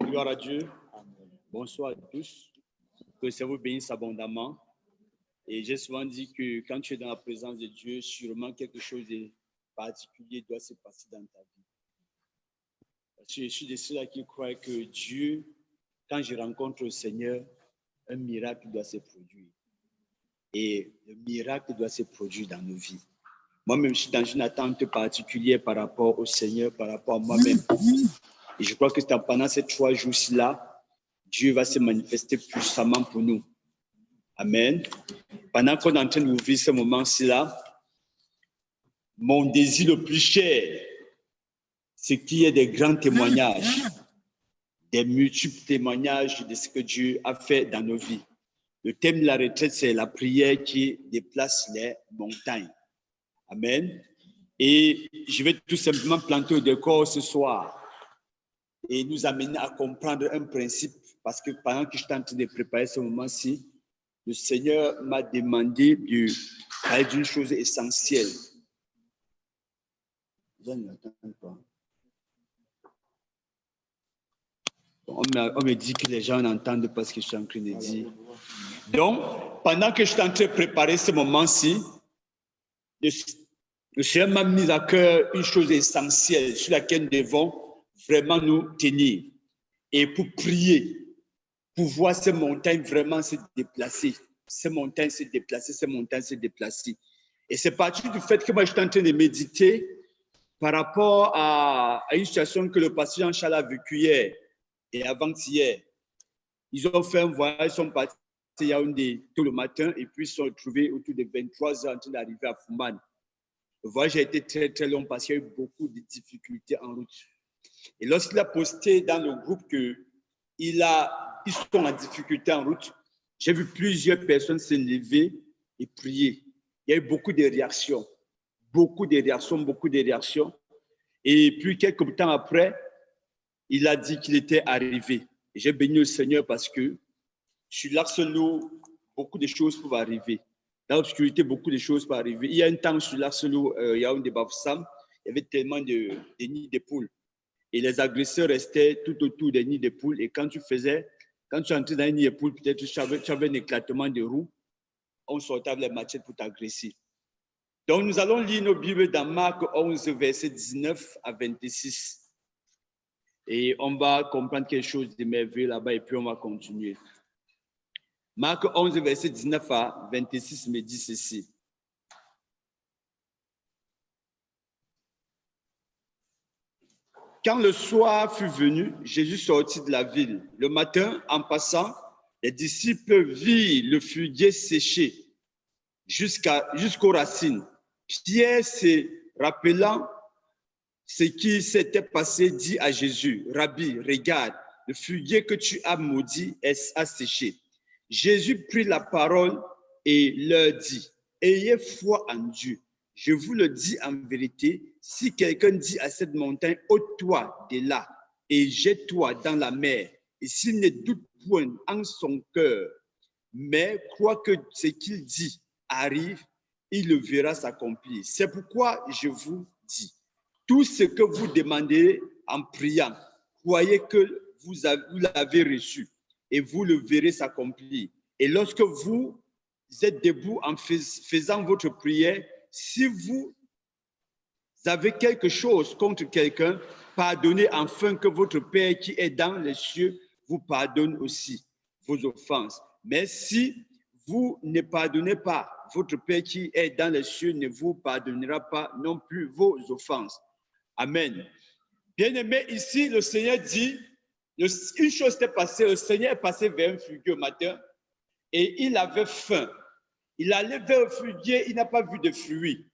Gloire à Dieu. Bonsoir à tous. Que ça vous bénisse abondamment. Et j'ai souvent dit que quand tu es dans la présence de Dieu, sûrement quelque chose de particulier doit se passer dans ta vie. Parce que je suis de ceux-là qui croient que Dieu, quand je rencontre le Seigneur, un miracle doit se produire. Et le miracle doit se produire dans nos vies. Moi-même, je suis dans une attente particulière par rapport au Seigneur, par rapport à moi-même. Et je crois que pendant ces 3 jours-ci-là, Dieu va se manifester puissamment pour nous. Amen. Pendant qu'on est en train d'ouvrir ce moment-ci-là, mon désir le plus cher, c'est qu'il y ait des grands témoignages, des multiples témoignages de ce que Dieu a fait dans nos vies. Le thème de la retraite, c'est la prière qui déplace les montagnes. Amen. Et je vais tout simplement planter au décor ce soir et nous amener à comprendre un principe, parce que pendant que je suis en train de préparer ce moment-ci, le Seigneur m'a demandé de parler d'une chose essentielle. On me dit que les gens n'entendent pas ce que je suis en train de dire. Donc, pendant que je suis en train de préparer ce moment-ci, le Seigneur m'a mis à cœur une chose essentielle sur laquelle nous devons vraiment nous tenir. Et pour prier, pour voir ces montagnes vraiment se déplacer. Ces montagnes se déplacer, ces montagnes se déplacer. Et c'est parti du fait que moi, je suis en train de méditer par rapport à une situation que le pasteur Jean-Charles a vécue hier et avant-hier. Ils ont fait un voyage, ils sont partis à Yaoundé tôt le matin et puis ils se sont retrouvés autour de 23 heures en train d'arriver à Fumban. Le voyage a été très, très long parce qu'il y a eu beaucoup de difficultés en route. Et lorsqu'il a posté dans le groupe qu'ils sont en difficulté en route, j'ai vu plusieurs personnes se lever et prier. Il y a eu beaucoup de réactions. Beaucoup de réactions. Et puis, quelques temps après, il a dit qu'il était arrivé. Et j'ai béni le Seigneur parce que sur l'Arcelou, beaucoup de choses peuvent arriver. Dans l'obscurité, beaucoup de choses peuvent arriver. Il y a un temps sur l'Arcelou, il y a un débat Bafoussam, il y avait tellement de nids de poules. Et les agresseurs restaient tout autour des nids de poules. Et quand tu entrais dans un nid de poules, peut-être tu avais un éclatement de roues, on sortait avec les machettes pour t'agresser. Donc, nous allons lire nos Bibles dans Marc 11, versets 19 à 26. Et on va comprendre quelque chose de merveilleux là-bas et puis on va continuer. Marc 11, verset 19 à 26 me dit ceci. Quand le soir fut venu, Jésus sortit de la ville. Le matin, en passant, les disciples virent le figuier séché jusqu'aux racines. Pierre, se rappelant ce qui s'était passé, dit à Jésus, « Rabbi, regarde, le figuier que tu as maudit a séché. » Jésus prit la parole et leur dit, « Ayez foi en Dieu. Je vous le dis en vérité, si quelqu'un dit à cette montagne, ôte-toi de là et jette-toi dans la mer, et s'il ne doute point en son cœur, mais croit que ce qu'il dit arrive, il le verra s'accomplir. C'est pourquoi je vous dis, tout ce que vous demandez en priant, croyez que vous l'avez reçu et vous le verrez s'accomplir. Et lorsque vous êtes debout en faisant votre prière, si vous avez quelque chose contre quelqu'un, pardonnez afin que votre Père qui est dans les cieux vous pardonne aussi vos offenses. Mais si vous ne pardonnez pas, votre Père qui est dans les cieux ne vous pardonnera pas non plus vos offenses. Amen. Bien-aimé, ici, le Seigneur dit, une chose s'est passée, le Seigneur est passé vers un figuier au matin et il avait faim. Il allait vers le figuier, il n'a pas vu de fruits.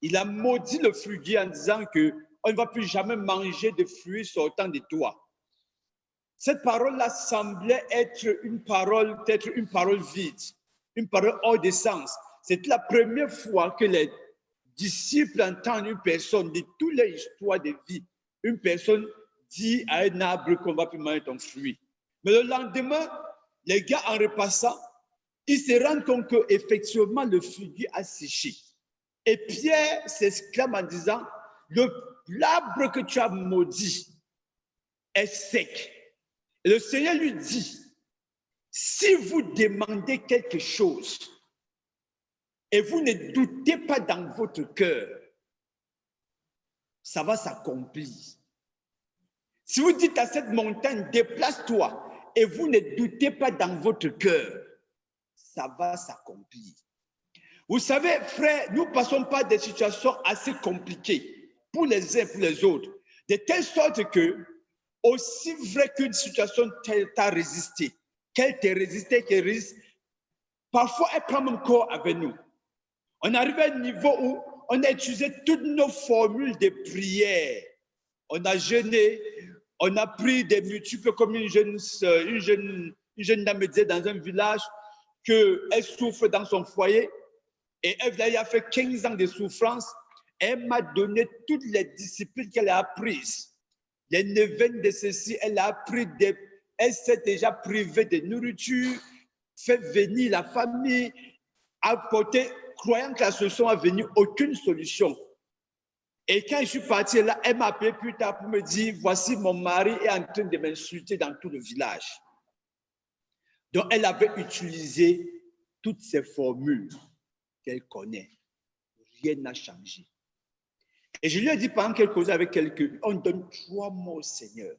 Il a maudit le figuier en disant qu'on ne va plus jamais manger de fruits sortant de toi. Cette parole-là semblait être une parole, peut-être une parole vide, une parole hors de sens. C'est la première fois que les disciples entendent une personne de toutes les histoires de vie. Une personne dit à un arbre qu'on ne va plus manger ton fruit. Mais le lendemain, les gars, en repassant, ils se rendent compte qu'effectivement, le figuier a séché. Et Pierre s'exclame en disant, l'arbre que tu as maudit est sec. Et le Seigneur lui dit, si vous demandez quelque chose et vous ne doutez pas dans votre cœur, ça va s'accomplir. Si vous dites à cette montagne, déplace-toi, et vous ne doutez pas dans votre cœur, ça va s'accomplir. Vous savez, frères, nous passons par des situations assez compliquées pour les uns et pour les autres, de telle sorte que, aussi vrai qu'une situation t'a résisté, qu'elle t'ait résisté, qu'elle résiste, parfois elle prend même corps avec nous. On arrive à un niveau où on a utilisé toutes nos formules de prière. On a jeûné, on a pris des multiples, comme une jeune dame me disait dans un village qu'elle souffre dans son foyer et elle a fait 15 ans de souffrance. Elle m'a donné toutes les disciplines qu'elle a apprises. Les neuvaines de ceci, elle a appris elle s'est déjà privée de nourriture, fait venir la famille, apporter, croyant que la solution va venir, aucune solution. Et quand je suis parti là, elle m'a appelé plus tard pour me dire, voici mon mari est en train de m'insulter dans tout le village. Donc elle avait utilisé toutes ces formules qu'elle connaît. Rien n'a changé. Et je lui ai dit pendant qu'elle causait avec quelqu'un, on donne 3 mots au Seigneur.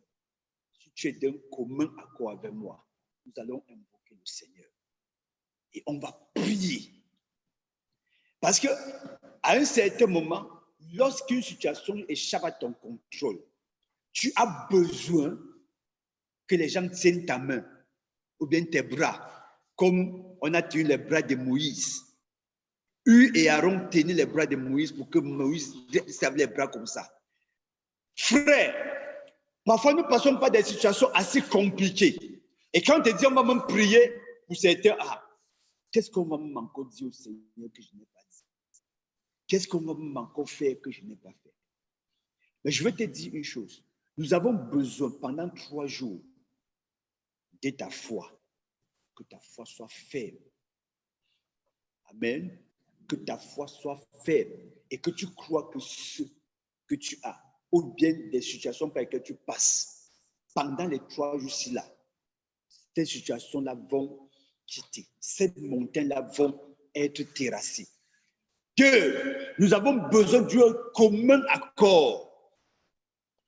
Si tu es d'un commun accord avec moi, nous allons invoquer le Seigneur. Et on va prier. Parce qu'à un certain moment, lorsqu'une situation échappe à ton contrôle, tu as besoin que les gens tiennent ta main ou bien tes bras, comme on a tenu les bras de Moïse. Hur et Aaron tenaient les bras de Moïse pour que Moïse serve les bras comme ça. Frère, parfois nous passons par des situations assez compliquées. Et quand on te dit on va même prier, pour certains, qu'est-ce qu'on va encore dire au Seigneur que je n'ai pas dit? Qu'est-ce qu'on va encore faire que je n'ai pas fait? Mais je veux te dire une chose. Nous avons besoin pendant 3 jours de ta foi. Que ta foi soit ferme. Amen. Que ta foi soit ferme et que tu crois que ce que tu as, ou bien des situations par lesquelles tu passes, pendant les 3 jours-ci-là, ces situations-là vont quitter. Ces montagnes-là vont être terrassées. 2, nous avons besoin d'un commun accord.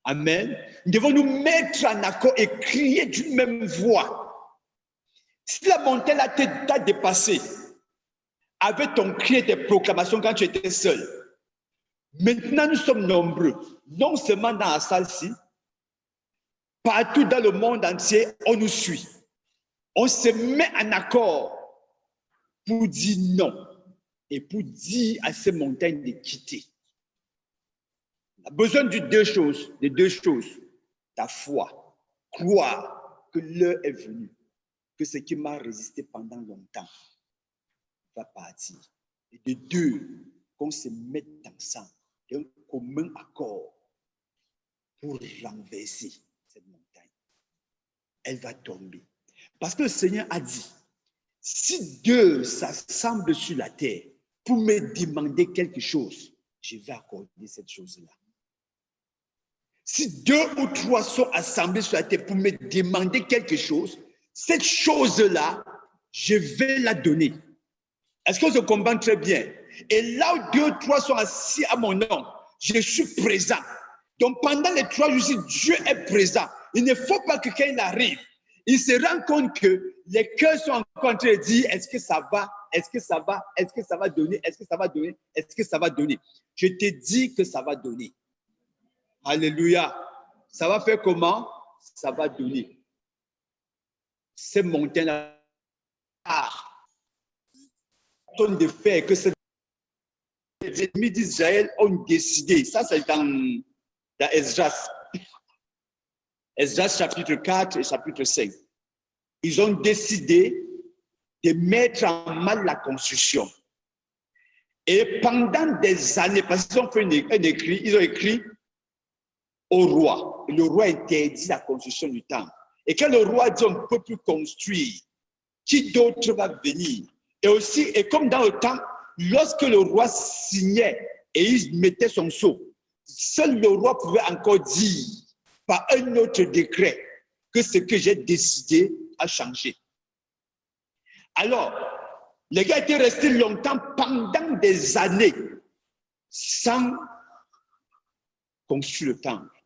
Amen. Nous devons nous mettre en accord et crier d'une même voix. Si la montagne t'a dépassé avec ton cri et tes proclamations quand tu étais seul, maintenant nous sommes nombreux, non seulement dans la salle-ci, partout dans le monde entier, on nous suit. On se met en accord pour dire non et pour dire à ces montagnes de quitter. On a besoin de 2 choses, ta foi, croire que l'heure est venue, que ce qui m'a résisté pendant longtemps va partir. Et de 2, qu'on se mette ensemble, d'un commun accord pour renverser cette montagne. Elle va tomber. Parce que le Seigneur a dit, si 2 s'assemblent sur la terre pour me demander quelque chose, je vais accorder cette chose-là. Si 2 ou 3 sont assemblés sur la terre pour me demander quelque chose, cette chose-là, je vais la donner. Est-ce qu'on se comprend très bien? Et là où 2 ou 3 sont assis à mon nom, je suis présent. Donc pendant les 3 jours, Dieu est présent. Il ne faut pas que quand il arrive, il se rend compte que les cœurs sont encore en train de dire, est-ce que ça va? Est-ce que ça va? Est-ce que ça va donner? Est-ce que ça va donner? Est-ce que ça va donner? Je te dis que ça va donner. Alléluia. Ça va faire comment? Ça va donner. Ces montagnes-là, de faire que les ennemis d'Israël ont décidé. Ça, c'est dans Esdras. Esdras chapitre 4 et chapitre 5. Ils ont décidé de mettre en mal la construction. Et pendant des années, parce qu'ils ont fait ils ont écrit au roi. Et le roi interdit la construction du temple. Et quand le roi dit on ne peut plus construire, qui d'autre va venir? Et aussi, et comme dans le temps, lorsque le roi signait et il mettait son sceau, seul le roi pouvait encore dire par un autre décret que ce que j'ai décidé a changé. Alors, les gars étaient restés longtemps, pendant des années, sans construire le temple.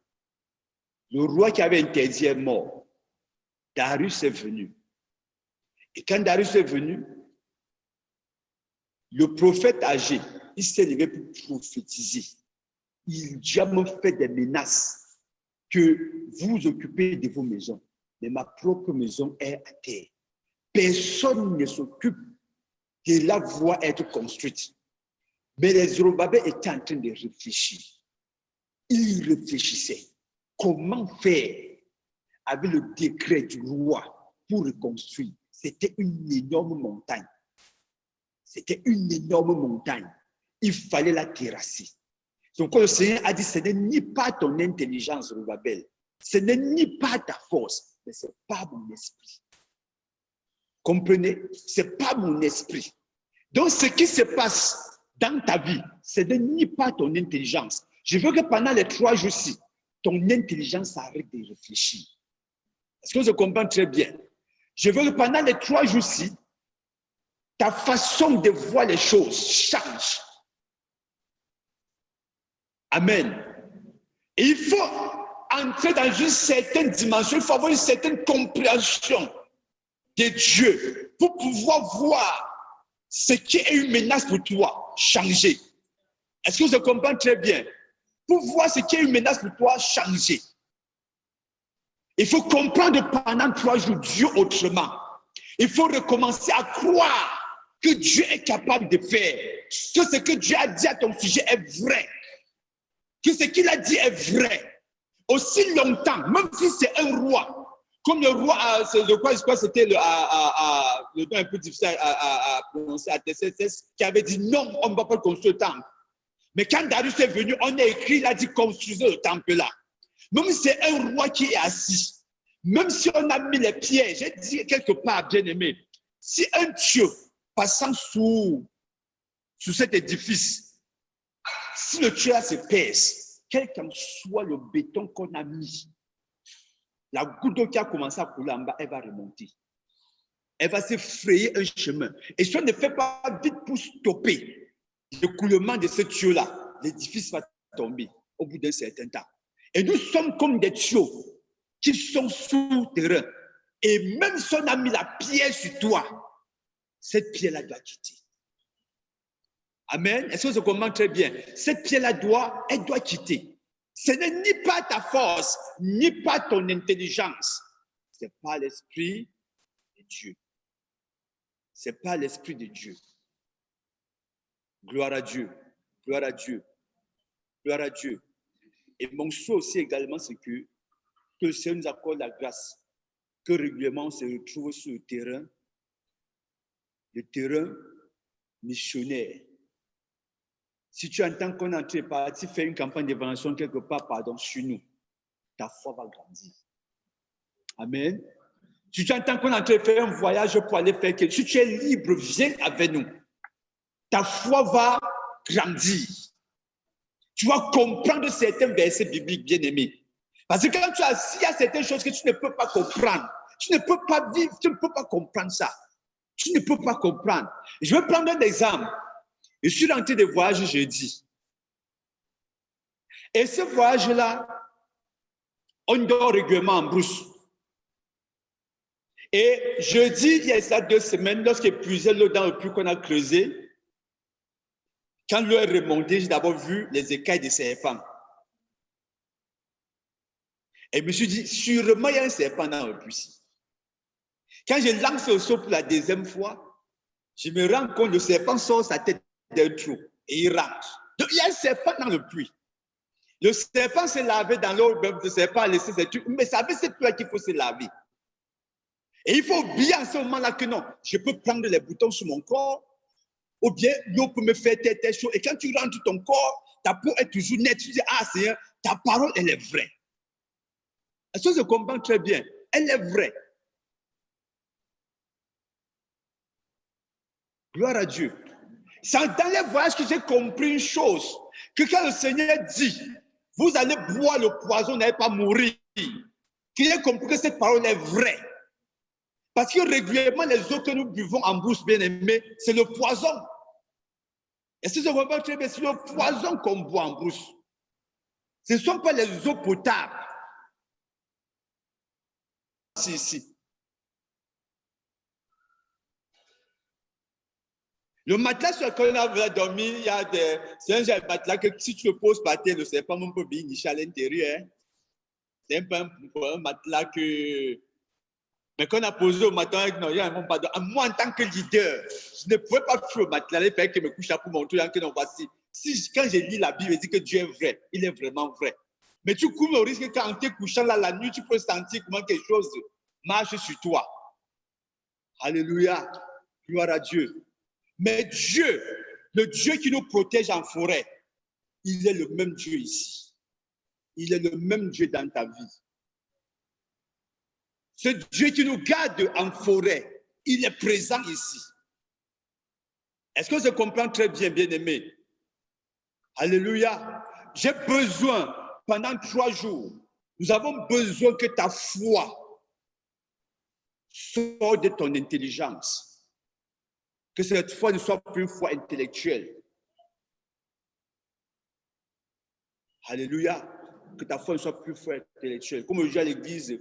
Le roi qui avait interdit est mort. Darius est venu. Et quand Darius est venu, le prophète âgé, il s'est levé pour prophétiser. Dieu m'a fait des menaces que vous vous occupez de vos maisons, mais ma propre maison est à terre. Personne ne s'occupe de la voie être construite. Mais les Zorobabel étaient en train de réfléchir. Ils réfléchissaient. Comment faire avec le décret du roi pour reconstruire? C'était une énorme montagne. C'était une énorme montagne. Il fallait la terrasser. Donc, quand le Seigneur a dit, ce n'est ni pas ton intelligence, Zorobabel, ce n'est ni pas ta force, mais ce n'est pas mon esprit. Comprenez? Ce n'est pas mon esprit. Donc, ce qui se passe dans ta vie, ce n'est ni pas ton intelligence. Je veux que pendant les 3 jours-ci, ton intelligence arrête de réfléchir. Est-ce que je comprends très bien? Je veux que pendant les 3 jours-ci, ta façon de voir les choses change. Amen. Et il faut entrer dans une certaine dimension, il faut avoir une certaine compréhension de Dieu pour pouvoir voir ce qui est une menace pour toi changer. Est-ce que je comprends très bien? Pour voir ce qui est une menace pour toi changer. Il faut comprendre pendant 3 jours Dieu autrement. Il faut recommencer à croire que Dieu est capable de faire, que ce que Dieu a dit à ton sujet est vrai, que ce qu'il a dit est vrai. Aussi longtemps, même si c'est un roi, comme le roi, je crois c'était le nom un peu difficile à prononcer, à TCS, qui avait dit non, on ne va pas construire le temple. Mais quand Darius est venu, on a écrit, il a dit construisez le temple là. Même si c'est un roi qui est assis, même si on a mis les pieds, j'ai dit quelque part, bien aimé, si un Dieu passant sous cet édifice, si le Dieu se pèse, quel qu'en soit le béton qu'on a mis, la goutte d'eau qui a commencé à couler en bas, elle va remonter. Elle va se frayer un chemin. Et si on ne fait pas vite pour stopper l'écoulement de ce tuyau-là, l'édifice va tomber au bout d'un certain temps. Et nous sommes comme des tuyaux qui sont souterrains. Et même si on a mis la pierre sur toi, cette pierre-là doit quitter. Amen. Est-ce que je comprends très bien? Cette pierre-là doit quitter. Ce n'est ni pas ta force, ni pas ton intelligence. Ce n'est pas l'Esprit de Dieu. Ce n'est pas l'Esprit de Dieu. Gloire à Dieu. Gloire à Dieu. Gloire à Dieu. Et mon souhait aussi également, c'est que le Seigneur nous accorde la grâce, que régulièrement on se retrouve sur le terrain missionnaire. Si tu entends qu'on est en train de partir faire une campagne d'évangélisation quelque part, chez nous, ta foi va grandir. Amen. Si tu entends qu'on est en train de faire un voyage pour aller faire quelque chose, si tu es libre, viens avec nous. Ta foi va grandir. Tu vas comprendre certains versets bibliques bien aimés. Parce que quand tu as assis, il y a certaines choses que tu ne peux pas comprendre. Tu ne peux pas vivre, tu ne peux pas comprendre ça. Tu ne peux pas comprendre. Je vais prendre un exemple. Je suis rentré de voyage jeudi. Et ce voyage-là, on dort régulièrement en brousse. Et jeudi, il y a ça 2 semaines, lorsqu'il puisait l'eau dans le puits qu'on a creusé, quand l'eau est remontée, j'ai d'abord vu les écailles de serpents. Et je me suis dit, sûrement il y a un serpent dans le puits. Quand je lance le saut pour la 2e fois, je me rends compte que le serpent sort sa tête d'un trou et il rentre. Donc il y a un serpent dans le puits. Le serpent s'est lavé dans l'eau, le serpent a laissé ses trucs, mais c'est avec cette eau qu'il faut se laver. Et il faut oublier en ce moment-là que non, je peux prendre les boutons sur mon corps, ou bien l'eau peut me faire tête chaud. Et quand tu rentres ton corps, ta peau est toujours nette. Tu dis, ah Seigneur, ta parole, elle est vraie. Est-ce que je comprends très bien? Elle est vraie. Gloire à Dieu. C'est dans les voyages que j'ai compris une chose, que quand le Seigneur dit, vous allez boire le poison, vous n'allez pas mourir. qu'il ait compris que cette parole est vraie. Parce que régulièrement, les eaux que nous buvons en brousse, bien aimé, c'est le poison. Et si je ne vois pas très bien, c'est le poison qu'on boit en brousse. Ce ne sont pas les eaux potables. Ici. Le matelas sur lequel on a dormi, c'est un genre de matelas que si tu le poses par terre, le serpent même peut bien nicher à l'intérieur. Hein. C'est un matelas que... Mais quand on a posé au matin, non, il y a un moment, pardon. Moi, en tant que leader, je ne pouvais pas fuir au matelas, il fallait que je me couche pour montrer que non, voici. Quand je lis la Bible, je dis que Dieu est vrai, il est vraiment vrai. Mais tu cours le risque qu'en te couchant là la nuit, tu peux sentir comment quelque chose marche sur toi. Alléluia, gloire à Dieu. Mais Dieu, le Dieu qui nous protège en forêt, il est le même Dieu ici. Il est le même Dieu dans ta vie. Ce Dieu qui nous garde en forêt, il est présent ici. Est-ce que je comprends très bien, bien-aimé? Alléluia. J'ai besoin, pendant 3 jours, nous avons besoin que ta foi sorte de ton intelligence. Que cette foi ne soit plus une foi intellectuelle. Alléluia. Que ta foi ne soit plus une foi intellectuelle. Comme aujourd'hui à l'église,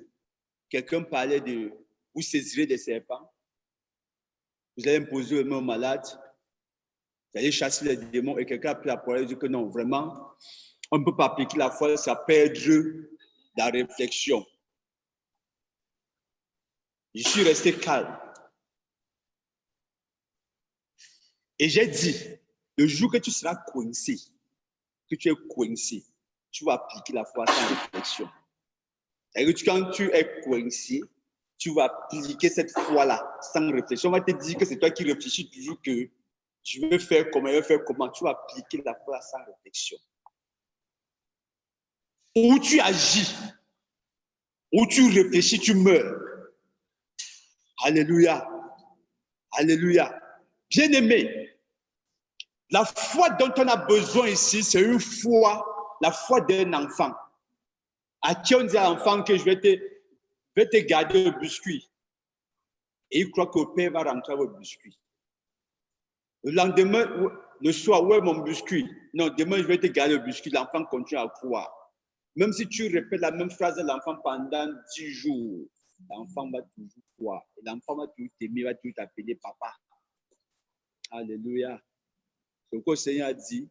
quelqu'un parlait de vous saisirez des serpents, vous allez imposer les mains aux malades, vous allez chasser les démons, et quelqu'un a pris la parole et dit que non, vraiment, on ne peut pas appliquer la foi, ça perdre la réflexion. Je suis resté calme. Et j'ai dit, le jour que tu seras coincé, que tu es coincé, tu vas appliquer la foi sans réflexion. Et quand tu es coincé, tu vas appliquer cette foi-là sans réflexion. On va te dire que c'est toi qui réfléchis toujours que je veux faire comment, je veux faire comment. Tu vas appliquer la foi sans réflexion. Où tu agis, où tu réfléchis, tu meurs. Alléluia. Alléluia. Bien-aimé, la foi dont on a besoin ici, c'est une foi, la foi d'un enfant. À qui on dit à l'enfant que je vais te garder le biscuit. Et il croit que le père va rentrer au biscuit. Le lendemain, le soir, où est mon biscuit? Non, demain, je vais te garder le biscuit. L'enfant continue à croire. Même si tu répètes la même phrase à l'enfant pendant 10 jours, l'enfant va toujours croire. Et l'enfant va toujours t'aimer, va toujours t'appeler papa. Alléluia. Ce que le Seigneur a dit,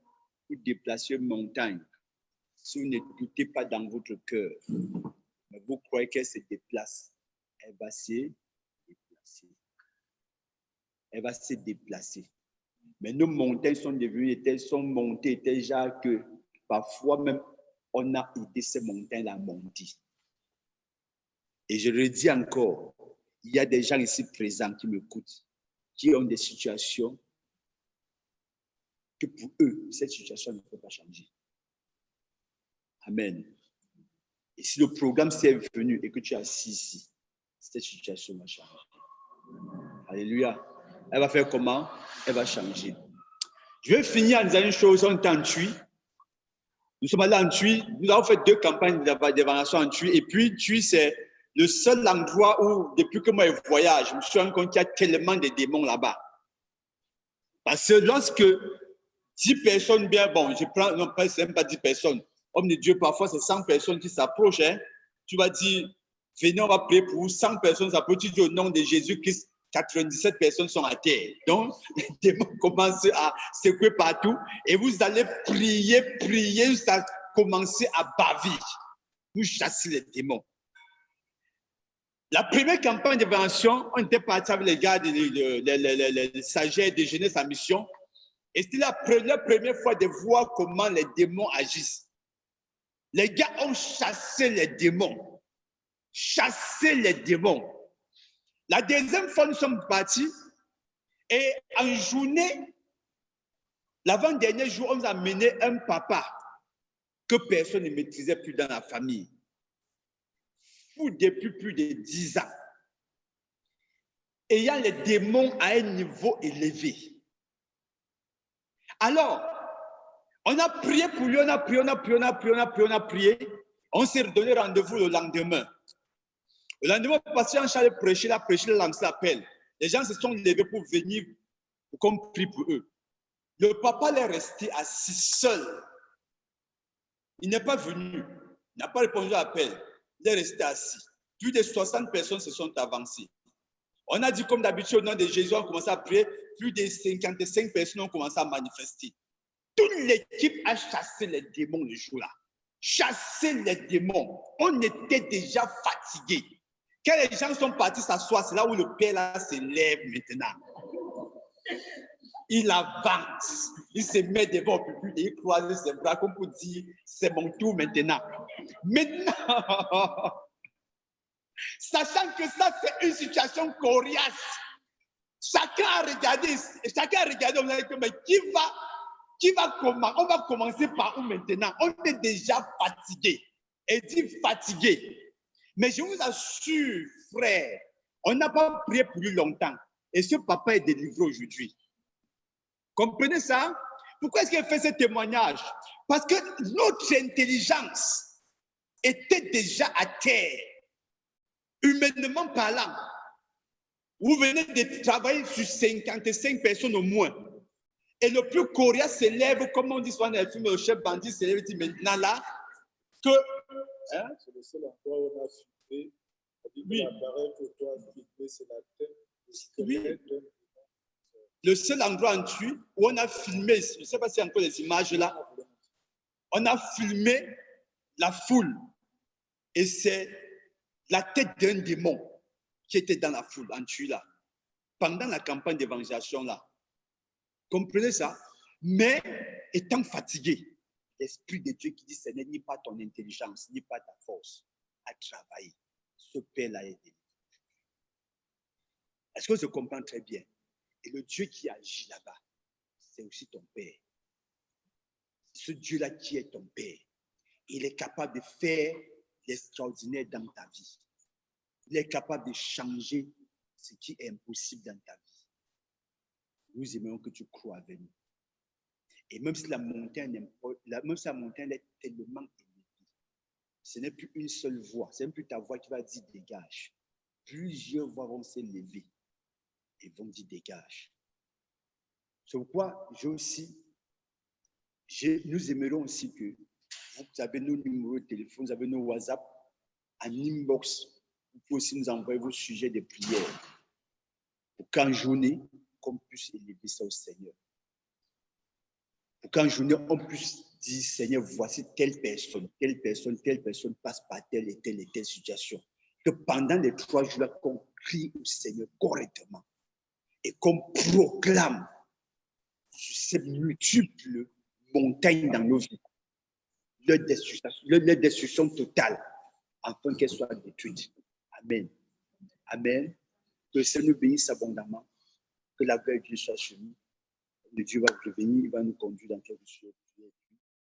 vous déplacez une montagne. Si vous n'écoutez pas dans votre cœur, mais vous croyez qu'elle se déplace, elle va se déplacer. Elle va se déplacer. Mais nos montagnes sont devenues, elles sont montées, déjà que parfois même, on a aidé ces montagnes à monter. Et je le dis encore, il y a des gens ici présents qui m'écoutent, qui ont des situations que pour eux, cette situation ne peut pas changer. Amen. Et si le programme s'est venu et que tu es assis ici, cette situation va changer. Alléluia. Elle va faire comment? Elle va changer. Je vais finir en disant une chose, on est en Tui. Nous sommes allés en Tui. Nous avons fait 2 campagnes d'évaluation en Tui. Et puis, Tui, c'est le seul endroit où, depuis que moi je voyage, je me suis rendu compte qu'il y a tellement de démons là-bas. Parce que lorsque 10 personnes, bien, bon, je prends, non, c'est même pas 10 personnes. Homme de Dieu, parfois, c'est 100 personnes qui s'approchent. Hein. Tu vas dire, venez, on va prier pour vous. 100 personnes s'approchent. Tu dis au nom de Jésus-Christ, 97 personnes sont à terre. Donc, les démons commencent à secouer partout. Et vous allez prier, jusqu'à commencer à bavir. Vous chassez les démons. La première campagne d'évaluation, on était parti avec les gars, les stagiaires de jeunesse en mission. Et c'était la première fois de voir comment les démons agissent. Les gars ont chassé les démons. Chassé les démons. La deuxième fois, nous sommes partis. Et en journée, l'avant-dernier jour, on nous a mené un papa que personne ne maîtrisait plus dans la famille. Fou depuis plus de 10 ans. Ayant les démons à un niveau élevé. Alors, on a prié pour lui, on a prié. On s'est donné rendez-vous le lendemain. Le lendemain, pasteur Charles prêchait, il a lancé l'appel. Les gens se sont levés pour venir, pour qu'on prie pour eux. Le papa est resté assis seul. Il n'est pas venu. Il n'a pas répondu à l'appel. Il est resté assis. Plus de 60 personnes se sont avancées. On a dit comme d'habitude, au nom de Jésus, on commence à prier. Plus de 55 personnes ont commencé à manifester. Toute l'équipe a chassé les démons le jour-là. Chassé les démons. On était déjà fatigués. Quand les gens sont partis s'asseoir, c'est là où le père là se lève maintenant. Il avance. Il se met devant le public et il croise ses bras comme pour dire c'est mon tour maintenant. Maintenant, sachant que ça c'est une situation coriace. Chacun a regardé, on a dit, mais qui va comment? On va commencer par où maintenant? On est déjà fatigué. Et dit fatigué. Mais je vous assure, frère, on n'a pas prié pour lui longtemps. Et ce papa est délivré aujourd'hui. Comprenez ça? Pourquoi est-ce qu'il fait ce témoignage? Parce que notre intelligence était déjà à terre, humainement parlant. Vous venez de travailler sur 55 personnes au moins. Et le plus coriace s'élève, comme on dit souvent dans les films, le chef bandit s'élève et dit maintenant là, que... Hein? C'est le seul endroit où on a filmé. Oui. L'appareil photo a filmé, c'est la tête, le squelette. Oui. Le seul endroit en Turquie où on a filmé, je ne sais pas s'il y a encore les images là, on a filmé la foule. Et c'est la tête d'un démon qui était dans la foule en Turquie là, pendant la campagne d'évangélisation là. Comprenez ça? Mais étant fatigué, l'Esprit de Dieu qui dit, ce n'est ni pas ton intelligence, ni pas ta force à travailler. Ce Père-là est délivré. Est-ce que je comprends très bien? Et le Dieu qui agit là-bas, c'est aussi ton Père. Ce Dieu-là qui est ton Père, il est capable de faire l'extraordinaire dans ta vie. Il est capable de changer ce qui est impossible dans ta vie. Nous aimons que tu crois avec nous. Et même si la montagne est tellement élevée, ce n'est plus une seule voix, ce n'est plus ta voix qui va dire dégage. Plusieurs voix vont s'élever et vont dire dégage. C'est pourquoi nous aimerons aussi que vous avez nos numéros de téléphone, vous avez nos WhatsApp en inbox. Vous pouvez aussi nous envoyer vos sujets de prière pour qu'en journée, qu'on puisse élever ça au Seigneur. Pour qu'en journée, on puisse dire, Seigneur, voici telle personne passe par telle et telle situation. Que pendant les 3 jours-là, qu'on crie au Seigneur correctement et qu'on proclame sur ces multiples montagnes dans nos vies leur destruction totale afin qu'elle soit détruite. Amen. Amen. Que le Seigneur nous bénisse abondamment. Que la gloire de Dieu soit sur nous. Le Dieu va revenir, il va nous conduire dans quelque chose.